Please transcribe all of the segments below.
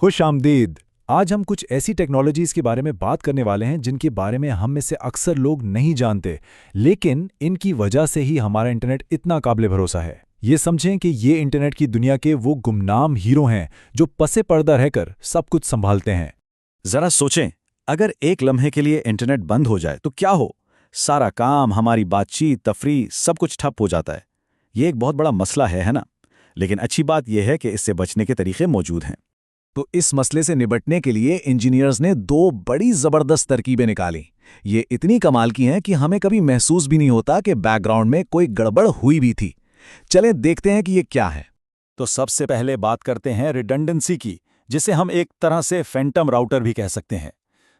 खुश आमदीद। आज हम कुछ ऐसी टेक्नोलॉजीज़ के बारे में बात करने वाले हैं जिनके बारे में हम में से अक्सर लोग नहीं जानते, लेकिन इनकी वजह से ही हमारा इंटरनेट इतना काबिल भरोसा है। ये समझें कि ये इंटरनेट की दुनिया के वो गुमनाम हीरो हैं जो पसे पर्दा रहकर सब कुछ संभालते हैं। जरा सोचें, अगर एक लम्हे के लिए इंटरनेट बंद हो जाए तो क्या हो? सारा काम, हमारी बातचीत, तफरीह, सब कुछ ठप हो जाता है। ये एक बहुत बड़ा मसला है ना? लेकिन अच्छी बात यह है कि इससे बचने के तरीके मौजूद हैं। तो इस मसले से निपटने के लिए इंजीनियर्स ने दो बड़ी ज़बरदस्त तरकीबें निकाली। ये इतनी कमाल की हैं कि हमें कभी महसूस भी नहीं होता कि बैकग्राउंड में कोई गड़बड़ हुई भी थी। चलें देखते हैं कि ये क्या है। तो सबसे पहले बात करते हैं रिडंडेंसी की, जिसे हम एक तरह से फैंटम राउटर भी कह सकते हैं।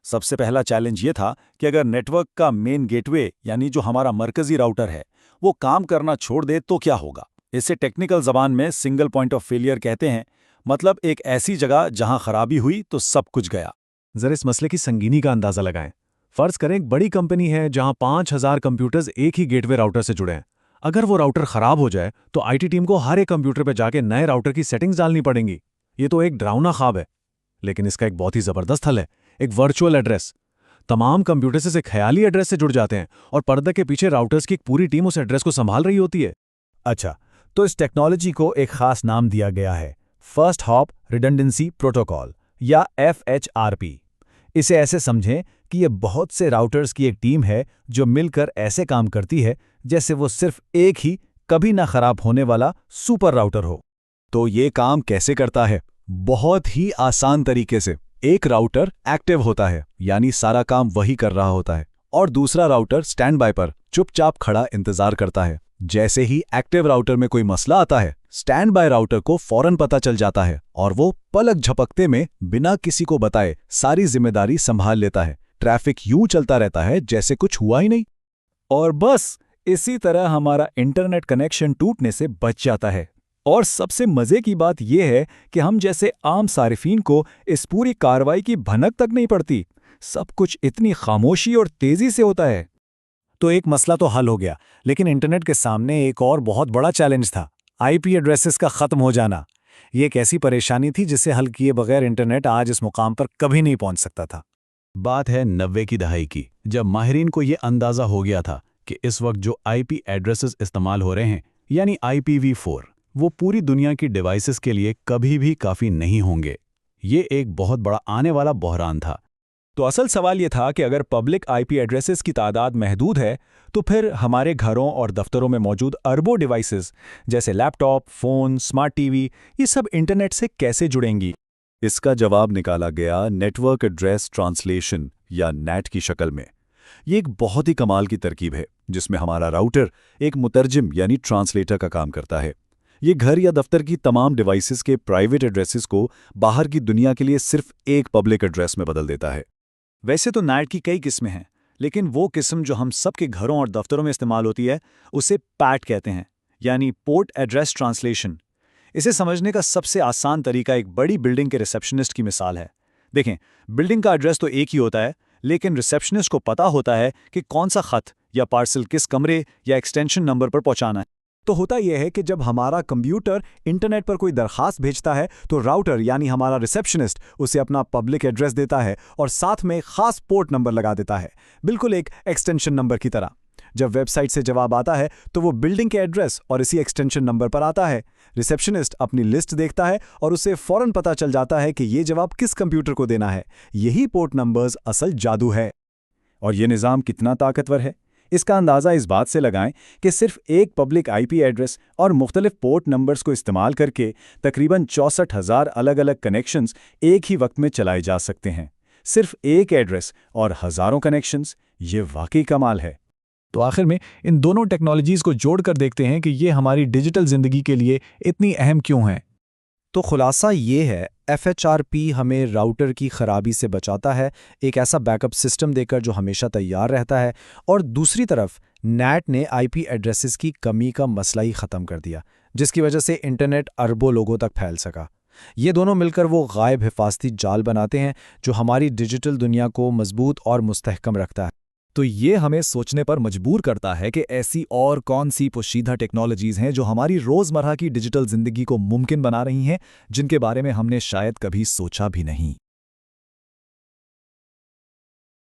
सबसे पहला चैलेंज ये था कि अगर नेटवर्क का मेन गेटवे यानी जो हमारा मरकजी राउटर है वो काम करना छोड़ दे तो क्या होगा। इसे टेक्निकल जबान में सिंगल पॉइंट ऑफ फेलियर कहते हैं। मतलब एक ऐसी जगह जहां खराबी हुई तो सब कुछ गया। जरा इस मसले की संगीनी का अंदाजा लगाएं। फर्ज करें एक बड़ी कंपनी है जहां 5000 कंप्यूटर्स एक ही गेटवे राउटर से जुड़े हैं। अगर वो राउटर खराब हो जाए तो आईटी टीम को हर एक कंप्यूटर पर जाके नए राउटर की सेटिंग्स डालनी पड़ेंगी। ये तो एक डरावना ख्वाब है, लेकिन इसका एक बहुत ही जबरदस्त हल है, एक वर्चुअल एड्रेस। तमाम कंप्यूटर्स इस ख्याली एड्रेस से जुड़ जाते हैं और पर्दे के पीछे राउटर्स की एक पूरी टीम उस एड्रेस को संभाल रही होती है। अच्छा, तो इस टेक्नोलॉजी को एक खास नाम दिया गया है, फर्स्ट हॉप रिडंडेंसी प्रोटोकॉल या FHRP। इसे ऐसे समझें कि यह बहुत से राउटर्स की एक टीम है जो मिलकर ऐसे काम करती है जैसे वो सिर्फ एक ही कभी ना खराब होने वाला सुपर राउटर हो। तो ये काम कैसे करता है? बहुत ही आसान तरीके से। एक राउटर एक्टिव होता है, यानी सारा काम वही कर रहा होता है, और दूसरा राउटर स्टैंड बाय पर चुपचाप खड़ा इंतजार करता है। जैसे ही एक्टिव राउटर में कोई मसला आता है, स्टैंड बाय राउटर को फौरन पता चल जाता है और वो पलक झपकते में बिना किसी को बताए सारी जिम्मेदारी संभाल लेता है। ट्रैफिक यूं चलता रहता है जैसे कुछ हुआ ही नहीं। और बस इसी तरह हमारा इंटरनेट कनेक्शन टूटने से बच जाता है। और सबसे मजे की बात यह है कि हम जैसे आम सारिफीन को इस पूरी कार्रवाई की भनक तक नहीं पड़ती। सब कुछ इतनी खामोशी और तेजी से होता है। तो एक मसला तो हल हो गया, लेकिन इंटरनेट के सामने एक और बहुत बड़ा चैलेंज था, IP एड्रेसेस का खत्म हो जाना। ये एक ऐसी परेशानी थी जिसे हल किए बगैर इंटरनेट आज इस मुकाम पर कभी नहीं पहुंच सकता था। बात है 90 की दहाई की, जब माहिरीन को यह अंदाजा हो गया था कि इस वक्त जो IP एड्रेसेस इस्तेमाल हो रहे हैं यानी IPv4, वो पूरी दुनिया की डिवाइसेस के लिए कभी भी काफ़ी नहीं होंगे। ये एक बहुत बड़ा आने वाला बहरान था। तो असल सवाल ये था कि अगर पब्लिक IP एड्रेसेस की तादाद महदूद है तो फिर हमारे घरों और दफ्तरों में मौजूद अरबों डिवाइसेस जैसे लैपटॉप, फ़ोन, स्मार्ट टीवी, ये सब इंटरनेट से कैसे जुड़ेंगी? इसका जवाब निकाला गया नेटवर्क एड्रेस ट्रांसलेशन या NAT की शक्ल में। ये एक बहुत ही कमाल की तरकीब है जिसमें हमारा राउटर एक मुतरजिम यानी ट्रांसलेटर का काम करता है। ये घर या दफ्तर की तमाम डिवाइसेस के प्राइवेट एड्रेसेस को बाहर की दुनिया के लिए सिर्फ एक पब्लिक एड्रेस में बदल देता है। वैसे तो NAT की कई किस्में हैं, लेकिन वो किस्म जो हम सबके घरों और दफ्तरों में इस्तेमाल होती है उसे PAT कहते हैं, यानी पोर्ट एड्रेस ट्रांसलेशन। इसे समझने का सबसे आसान तरीका एक बड़ी बिल्डिंग के रिसेप्शनिस्ट की मिसाल है। देखें, बिल्डिंग का एड्रेस तो एक ही होता है, लेकिन रिसेप्शनिस्ट को पता होता है कि कौन सा खत या पार्सल किस कमरे या एक्सटेंशन नंबर पर पहुंचाना है। तो होता यह है कि जब हमारा कंप्यूटर इंटरनेट पर कोई दरखास्त भेजता है तो राउटर यानी हमारा रिसेप्शनिस्ट उसे अपना पब्लिक एड्रेस देता है और साथ में खास पोर्ट नंबर लगा देता है, बिल्कुल एक एक्सटेंशन नंबर की तरह। जब वेबसाइट से जवाब आता है तो वो बिल्डिंग के एड्रेस और इसी एक्सटेंशन नंबर पर आता है। रिसेप्शनिस्ट अपनी लिस्ट देखता है और उसे फौरन पता चल जाता है कि ये जवाब किस कंप्यूटर को देना है। यही पोर्ट नंबर्स असल जादू है। और ये निज़ाम कितना ताकतवर है, इसका अंदाज़ा इस बात से लगाएं कि सिर्फ एक पब्लिक IP एड्रेस और मुख्तलिफ पोर्ट नंबर्स को इस्तेमाल करके तकरीबन 64,000 अलग अलग कनेक्शंस एक ही वक्त में चलाए जा सकते हैं। सिर्फ एक एड्रेस और हज़ारों कनेक्शंस, ये वाकई कमाल है। तो आखिर में इन दोनों टेक्नोलॉजीज़ को जोड़कर देखते हैं कि ये हमारी डिजिटल ज़िंदगी के लिए इतनी अहम क्यों हैं। तो खुलासा ये है, FHRP हमें राउटर की खराबी से बचाता है, एक ऐसा बैकअप सिस्टम देकर जो हमेशा तैयार रहता है, और दूसरी तरफ NAT ने IP एड्रेसेस की कमी का मसला ही ख़त्म कर दिया, जिसकी वजह से इंटरनेट अरबों लोगों तक फैल सका। ये दोनों मिलकर वो गायब हिफाजती जाल बनाते हैं जो हमारी डिजिटल दुनिया को मजबूत और मुस्तहकम रखता है। तो ये हमें सोचने पर मजबूर करता है कि ऐसी और कौन सी पोशीदा टेक्नोलॉजीज़ हैं जो हमारी रोज़मर्रा की डिजिटल ज़िंदगी को मुमकिन बना रही हैं, जिनके बारे में हमने शायद कभी सोचा भी नहीं।